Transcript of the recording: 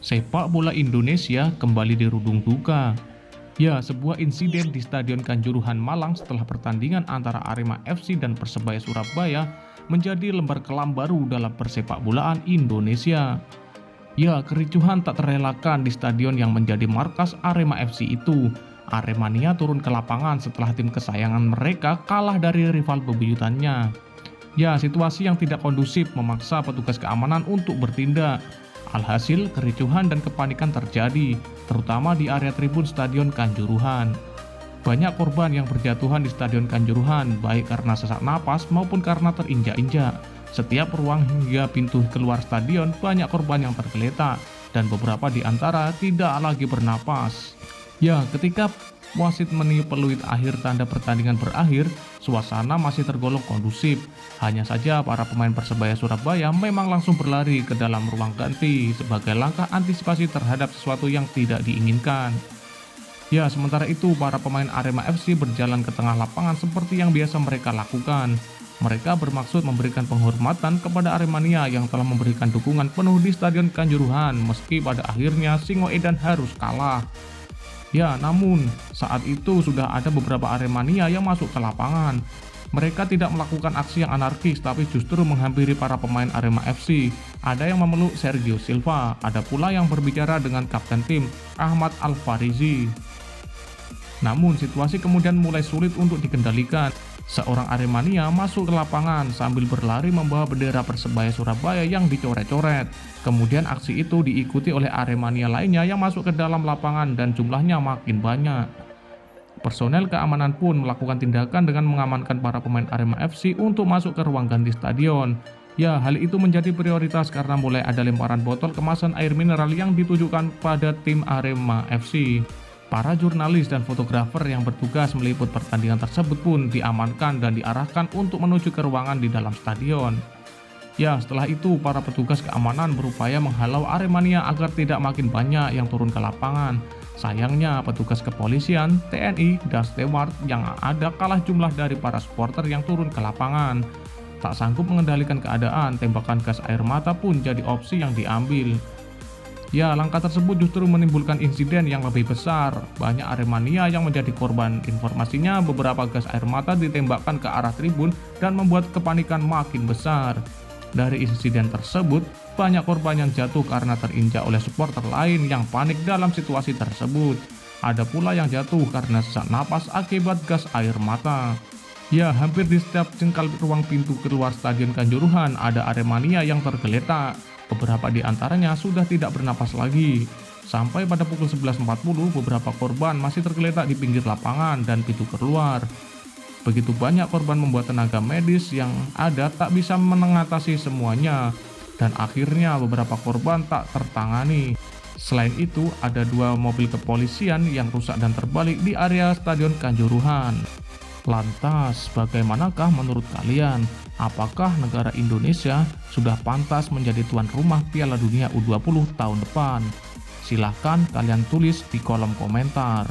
sepak bola Indonesia kembali dirudung duka. Ya, sebuah insiden di Stadion Kanjuruhan Malang setelah pertandingan antara Arema FC dan Persebaya Surabaya menjadi lembar kelam baru dalam persepak bolaan Indonesia. Ya, kericuhan tak terelakkan di stadion yang menjadi markas Arema FC itu. Aremania turun ke lapangan setelah tim kesayangan mereka kalah dari rival bebuyutannya. Ya, situasi yang tidak kondusif memaksa petugas keamanan untuk bertindak. Alhasil, kericuhan dan kepanikan terjadi, terutama di area tribun Stadion Kanjuruhan. Banyak korban yang berjatuhan di Stadion Kanjuruhan, baik karena sesak napas maupun karena terinjak-injak. Setiap ruang hingga pintu keluar stadion banyak korban yang tergeletak, dan beberapa di antara tidak lagi bernapas. Ya, ketika wasit meniup peluit akhir tanda pertandingan berakhir, suasana masih tergolong kondusif. Hanya saja para pemain Persebaya Surabaya memang langsung berlari ke dalam ruang ganti sebagai langkah antisipasi terhadap sesuatu yang tidak diinginkan. Ya, sementara itu para pemain Arema FC berjalan ke tengah lapangan seperti yang biasa mereka lakukan. Mereka bermaksud memberikan penghormatan kepada Aremania yang telah memberikan dukungan penuh di Stadion Kanjuruhan meski pada akhirnya Singoedan harus kalah. Ya, namun saat itu sudah ada beberapa Aremania yang masuk ke lapangan. Mereka tidak melakukan aksi yang anarkis tapi justru menghampiri para pemain Arema FC. Ada yang memeluk Sergio Silva, ada pula yang berbicara dengan kapten tim Ahmad Al-Farizi. Namun situasi kemudian mulai sulit untuk dikendalikan. Seorang Aremania masuk ke lapangan sambil berlari membawa bendera Persebaya Surabaya yang dicoret-coret. Kemudian aksi itu diikuti oleh Aremania lainnya yang masuk ke dalam lapangan dan jumlahnya makin banyak. Personel keamanan pun melakukan tindakan dengan mengamankan para pemain Arema FC untuk masuk ke ruang ganti stadion. Ya, hal itu menjadi prioritas karena mulai ada lemparan botol kemasan air mineral yang ditujukan pada tim Arema FC. Para jurnalis dan fotografer yang bertugas meliput pertandingan tersebut pun diamankan dan diarahkan untuk menuju ke ruangan di dalam stadion. Ya, setelah itu para petugas keamanan berupaya menghalau Aremania agar tidak makin banyak yang turun ke lapangan. Sayangnya petugas kepolisian, TNI, dan steward yang ada kalah jumlah dari para supporter yang turun ke lapangan. Tak sanggup mengendalikan keadaan, tembakan gas air mata pun jadi opsi yang diambil. Ya, langkah tersebut justru menimbulkan insiden yang lebih besar. Banyak Aremania yang menjadi korban. Informasinya beberapa gas air mata ditembakkan ke arah tribun dan membuat kepanikan makin besar. Dari insiden tersebut, banyak korban yang jatuh karena terinjak oleh supporter lain yang panik dalam situasi tersebut. Ada pula yang jatuh karena sesak napas akibat gas air mata. Ya, hampir di setiap jengkal ruang pintu keluar Stadion Kanjuruhan ada Aremania yang tergeletak. Beberapa di antaranya sudah tidak bernapas lagi. Sampai pada pukul 11.40, beberapa korban masih tergeletak di pinggir lapangan dan pintu keluar. Begitu banyak korban membuat tenaga medis yang ada tak bisa mengatasi semuanya, dan akhirnya beberapa korban tak tertangani. Selain itu, ada 2 mobil kepolisian yang rusak dan terbalik di area Stadion Kanjuruhan. Lantas, bagaimanakah menurut kalian? Apakah negara Indonesia sudah pantas menjadi tuan rumah Piala Dunia U20 tahun depan? Silahkan kalian tulis di kolom komentar.